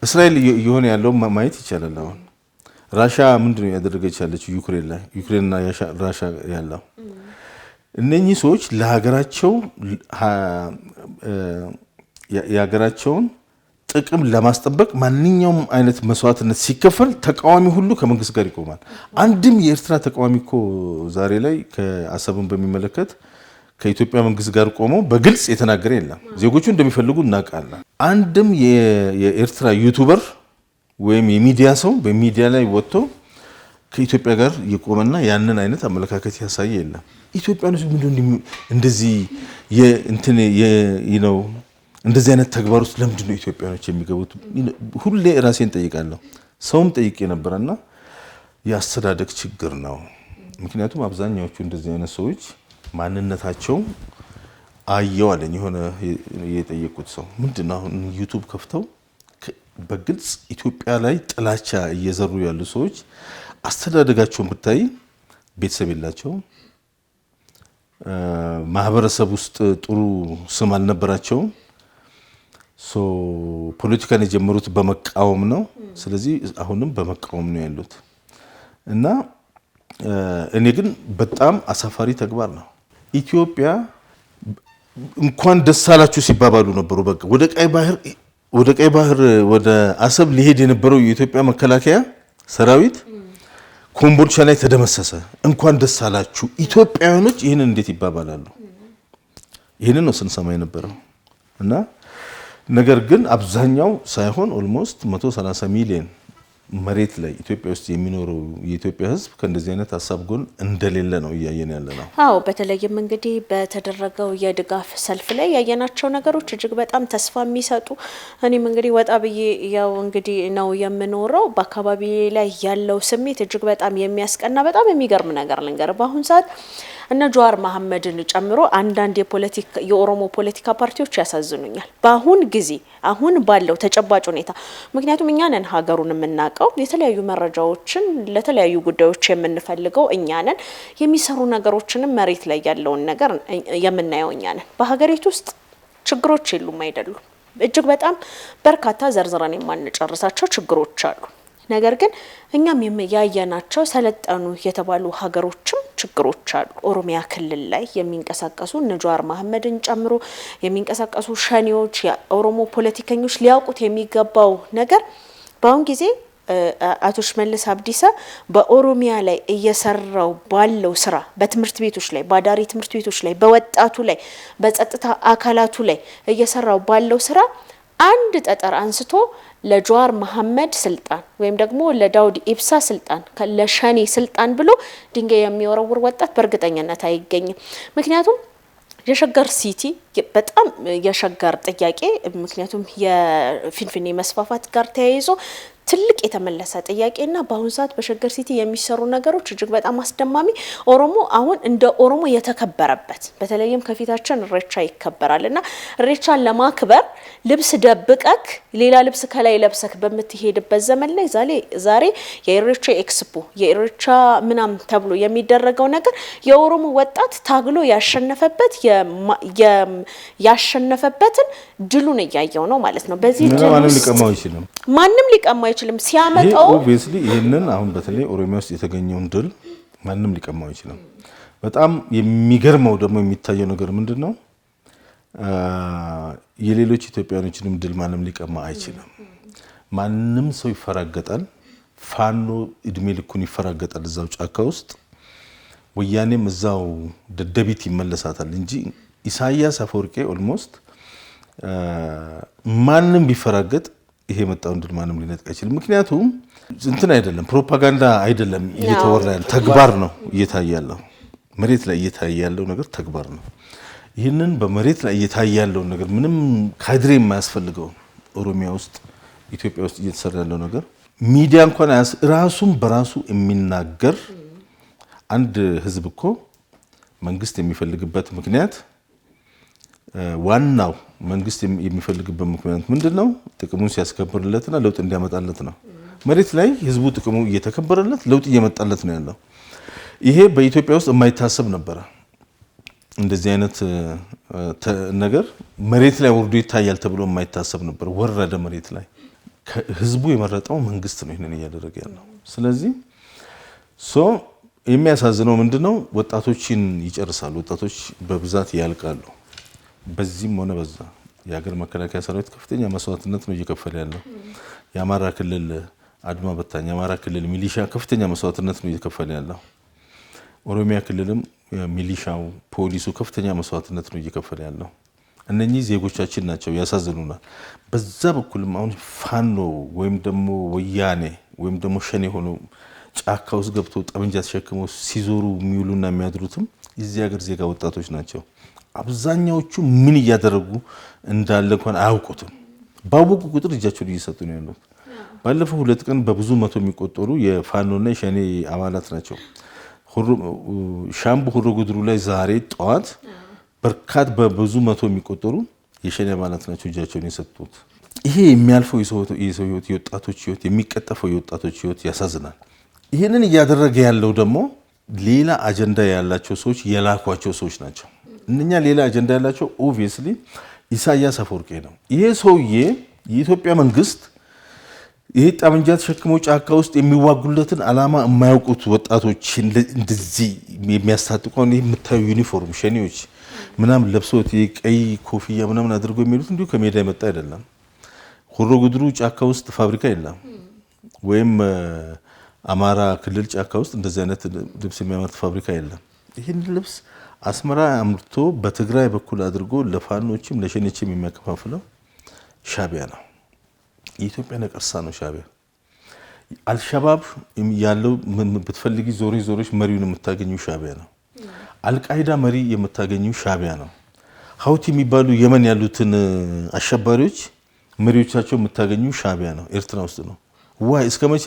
እስራኤል የሆነ ያለው ማየት ይቻላል። አሁን ራሻ ምንድነው ያደረገች ያለችው ዩክሬን ላይ ዩክሬንና ራሻ ያለው እነኚህ ሰዎች ለሀገራቸው የሀገራቸውን ጥቅም ለማስጠበቅ ማንኛውም አይነት መስዋዕትነት ሲከፈል ተቃዋሚ ሁሉ ከመንግስት ጋር ይቆማል። አንድም የኤርትራ ተቃዋሚ እኮ ዛሬ ላይ ከአሰብን በሚመለከት ከኢትዮጵያ መንግስት ጋር ቆሞ በግልጽ የተናገረ የለም። ዜጎቹ እንደሚፈልጉ እናውቃለን። አንድም የኤርትራ ዩቲዩበር ወይም የሚዲያ ሰው በሚዲያ ላይ ወጥቶ ከኢትዮጵያ ጋር የቆመና ያንን አይነት አመለካከት ያሳየ የለም። ኢትዮጵያኖች ምንድነው እንደዚህ እንደዚህ አይነት ተግባር ውስጥ ለምንድነው ኢትዮጵያኖች የሚገቡት? ሁሌ ራሴን ጠይቃለሁ። ሰውም ጠይቄ ነበርና የአስተዳደግ ችግር ነው። ምክንያቱም አብዛኛዎቹ እንደዚህ አይነት ሰዎች ማንነታቸው አየው አለኝ የሆነ የጠየቁት ሰው ምንድነው አሁን ዩቲዩብ ከፍተው በግልጽ ኢትዮጵያ ላይ ጥላቻ እየዘሩ ያሉ ሰዎች አስተዳደጋቸውን ብታይ ቤተሰብ የላቸው፣ ማህበረሰብ ውስጥ ጥሩ ስም አልነበራቸውም። ፖለቲካን የጀመሩት በመቃወም ነው። ስለዚህ አሁንም በመቃወም ነው ያሉት እና እኔ ግን በጣም አሳፋሪ ተግባር ነው። ኢትዮጵያ እንኳን ደስ አላችሁ ሲባባሉ ነበሩ። በቃ ወደ ቀይ ባህር ወደ አሰብ ሊሄድ የነበረው የኢትዮጵያ መከላከያ ሰራዊት ኮምቦልቻ ላይ ተደመሰሰ። እንኳን ደስ አላችሁ ኢትዮጵያውያኖች። ይህንን እንዴት ይባባላሉ? ይህንን ነው ስንሰማ የነበረው እና ነገር ግን አብዛኛው ሳይሆን ኦልሞስት 130 ሚሊዮን መሬት ላይ ኢትዮጵያ ውስጥ የሚኖረው የኢትዮጵያ ሕዝብ ከእንደዚህ አይነት ሀሳብ ጎን እንደሌለ ነው እያየን ያለ ነው። አዎ በተለይም እንግዲህ በተደረገው የድጋፍ ሰልፍ ላይ ያየናቸው ነገሮች እጅግ በጣም ተስፋ የሚሰጡ እኔም እንግዲህ ወጣ ብዬ ያው እንግዲህ ነው የምኖረው በአካባቢ ላይ ያለው ስሜት እጅግ በጣም የሚያስቀና በጣም የሚገርም ነገር ልንገር። በአሁን ሰዓት እነ ጀዋር መሐመድን ጨምሮ አንዳንድ የኦሮሞ ፖለቲካ ፓርቲዎች ያሳዝኑኛል በአሁን ጊዜ አሁን ባለው ተጨባጭ ሁኔታ። ምክንያቱም እኛ ነን ሀገሩን የምናውቀው የተለያዩ መረጃዎችን ለተለያዩ ጉዳዮች የምንፈልገው እኛ ነን። የሚሰሩ ነገሮችንም መሬት ላይ ያለውን ነገር የምናየው እኛ ነን። በሀገሪቱ ውስጥ ችግሮች የሉም አይደሉም። እጅግ በጣም በርካታ ዘርዝረን የማንጨርሳቸው ችግሮች አሉ። ነገር ግን እኛም ያየናቸው ሰለጠኑ የተባሉ ሀገሮችም ችግሮች አሉ። ኦሮሚያ ክልል ላይ የሚንቀሳቀሱ እነ ጀዋር መሐመድን ጨምሮ የሚንቀሳቀሱ ሸኔዎች፣ የኦሮሞ ፖለቲከኞች ሊያውቁት የሚገባው ነገር በአሁን ጊዜ አቶ ሽመልስ አብዲሳ በኦሮሚያ ላይ እየሰራው ባለው ስራ በትምህርት ቤቶች ላይ በአዳሪ ትምህርት ቤቶች ላይ በወጣቱ ላይ በጸጥታ አካላቱ ላይ እየሰራው ባለው ስራ አንድ ጠጠር አንስቶ ለጀዋር መሐመድ ስልጣን ወይም ደግሞ ለዳውድ ኢብሳ ስልጣን ለሸኔ ስልጣን ብሎ ድንጋይ የሚወረውር ወጣት በእርግጠኝነት አይገኝም። ምክንያቱም የሸገር ሲቲ በጣም የሸገር ጥያቄ ምክንያቱም የፊንፊኔ መስፋፋት ጋር ተያይዞ ትልቅ የተመለሰ ጥያቄና በአሁን ሰዓት በሸገር ሲቲ የሚሰሩ ነገሮች እጅግ በጣም አስደማሚ ኦሮሞ አሁን እንደ ኦሮሞ የተከበረበት በተለይም ከፊታችን ሬቻ ይከበራልና ሬቻን ለማክበር ልብስ ደብቀክ ሌላ ልብስ ከላይ ለብሰክ በምትሄድበት ዘመን ላይ ዛሬ የኢሬቻ ኤክስፖ የኢሬቻ ምናም ተብሎ የሚደረገው ነገር የኦሮሞ ወጣት ታግሎ ያሸነፈበትን ድሉን እያየው ነው ማለት ነው። በዚህ ማንም ሊቀማው አይችልም ሲያመጣው ኦብቪየስሊ ይሄንን አሁን በተለይ ኦሮሚያ ውስጥ የተገኘውን ድል ማንም ሊቀማው አይችልም። በጣም የሚገርመው ደግሞ የሚታየው ነገር ምንድነው? የሌሎች ኢትዮጵያውያኖችንም ድል ማንም ሊቀማ አይችልም። ማንም ሰው ይፈራገጣል። ፋኖ እድሜ ልኩን ይፈራገጣል እዛው ጫካ ውስጥ። ወያኔም እዛው ደደቢት ይመለሳታል እንጂ ኢሳያስ አፈወርቄ ኦልሞስት ማንም ቢፈራገጥ ይሄ መጣውን ድል ማንም ሊነጥቅ አይችልም። ምክንያቱም እንትን አይደለም ፕሮፓጋንዳ አይደለም እየተወራ ያለው ተግባር ነው እየታየ ያለው። መሬት ላይ እየታየ ያለው ነገር ተግባር ነው። ይህንን በመሬት ላይ እየታየ ያለው ነገር ምንም ካድሬ የማያስፈልገው ኦሮሚያ ውስጥ ኢትዮጵያ ውስጥ እየተሰራ ያለው ነገር ሚዲያ እንኳን ራሱን በራሱ የሚናገር አንድ ህዝብ እኮ መንግስት የሚፈልግበት ምክንያት ዋናው መንግስት የሚፈልግበት ምክንያት ምንድነው? ጥቅሙን ሲያስከብርለትና ለውጥ እንዲያመጣለት ነው። መሬት ላይ ህዝቡ ጥቅሙ እየተከበረለት ለውጥ እየመጣለት ነው ያለው። ይሄ በኢትዮጵያ ውስጥ የማይታሰብ ነበር። እንደዚህ አይነት ነገር መሬት ላይ ወርዶ ይታያል ተብሎ የማይታሰብ ነበር። ወረደ መሬት ላይ። ህዝቡ የመረጠው መንግስት ነው ይሄንን እያደረገ ያለው። ስለዚህ የሚያሳዝነው ምንድነው ወጣቶችን ይጨርሳሉ። ወጣቶች በብዛት ያልቃሉ። በዚህም ሆነ በዛ የሀገር መከላከያ ሰራዊት ከፍተኛ መስዋዕትነት ነው እየከፈለ ያለው። የአማራ ክልል አድማ በታኝ፣ የአማራ ክልል ሚሊሻ ከፍተኛ መስዋዕትነት ነው እየከፈለ ያለው። ኦሮሚያ ክልልም ሚሊሻው፣ ፖሊሱ ከፍተኛ መስዋዕትነት ነው እየከፈለ ያለው። እነኚህ ዜጎቻችን ናቸው፣ ያሳዝኑናል። በዛ በኩልም አሁን ፋኖ ወይም ደግሞ ወያኔ ወይም ደግሞ ሸኔ ሆኖ ጫካ ውስጥ ገብተው ጠመንጃ ተሸክመው ሲዞሩ የሚውሉና የሚያድሩትም የዚህ ሀገር ዜጋ ወጣቶች ናቸው። አብዛኛዎቹ ምን እያደረጉ እንዳለ እንኳን አያውቁትም። ባወቁ ቁጥር እጃቸውን እየሰጡ ነው ያሉት። ባለፈው 2 ቀን በብዙ መቶ የሚቆጠሩ የፋኖና የሸኔ አባላት ናቸው ሻምቡ ሆሮ ጉድሩ ላይ ዛሬ ጠዋት በብዙ መቶ የሚቆጠሩ የሸኔ አባላት ናቸው እጃቸውን የሰጡት። ይሄ የሚያልፈው የሰው ህይወት፣ የወጣቶች ህይወት፣ የሚቀጠፈው የወጣቶች ህይወት ያሳዝናል። ይህንን እያደረገ ያለው ደግሞ ሌላ አጀንዳ ያላቸው ሰዎች የላኳቸው ሰዎች ናቸው። እነኛ ሌላ አጀንዳ ያላቸው ኦብቪየስሊ ኢሳያስ አፈወርቂ ነው። ይሄ ሰውዬ የኢትዮጵያ መንግስት ይሄ ጠመንጃ ተሸክመው ጫካ ውስጥ የሚዋጉለትን አላማ የማያውቁት ወጣቶች እንደዚህ የሚያስታጥቁ ነው የምታዩ ዩኒፎርም ሸኔዎች ምናምን ለብሰው ቀይ ኮፍያ ምናምን አድርገው የሚሉት እንዲሁ ከሜዳ የመጣ አይደለም። ሆሮ ጉድሩ ጫካ ውስጥ ፋብሪካ የለም፣ ወይም አማራ ክልል ጫካ ውስጥ እንደዚህ አይነት ልብስ የሚያመርት ፋብሪካ የለም። ይህን ልብስ አስመራ አምርቶ በትግራይ በኩል አድርጎ ለፋኖችም ለሸኔችም የሚያከፋፍለው ሻቢያ ነው። የኢትዮጵያ ነቀርሳ ነው ሻቢያ። አልሸባብ ያለው ብትፈልጊ ዞሮች መሪውን የምታገኙ ሻቢያ ነው። አልቃይዳ መሪ የምታገኙ ሻቢያ ነው። ሀውቲ የሚባሉ የመን ያሉትን አሸባሪዎች መሪዎቻቸው የምታገኙ ሻቢያ ነው። ኤርትራ ውስጥ ነው። ዋይ እስከ መቼ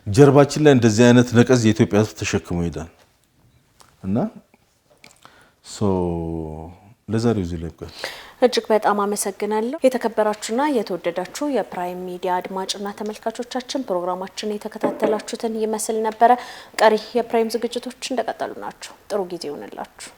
ጀርባችን ላይ እንደዚህ አይነት ነቀዝ የኢትዮጵያ ሕዝብ ተሸክሞ ይሄዳል? እና ለዛሬው እዚህ ላይ ይብቃል። እጅግ በጣም አመሰግናለሁ። የተከበራችሁና የተወደዳችሁ የፕራይም ሚዲያ አድማጭና ተመልካቾቻችን ፕሮግራማችን የተከታተላችሁትን ይመስል ነበረ። ቀሪ የፕራይም ዝግጅቶች እንደቀጠሉ ናቸው። ጥሩ ጊዜ ይሁንላችሁ።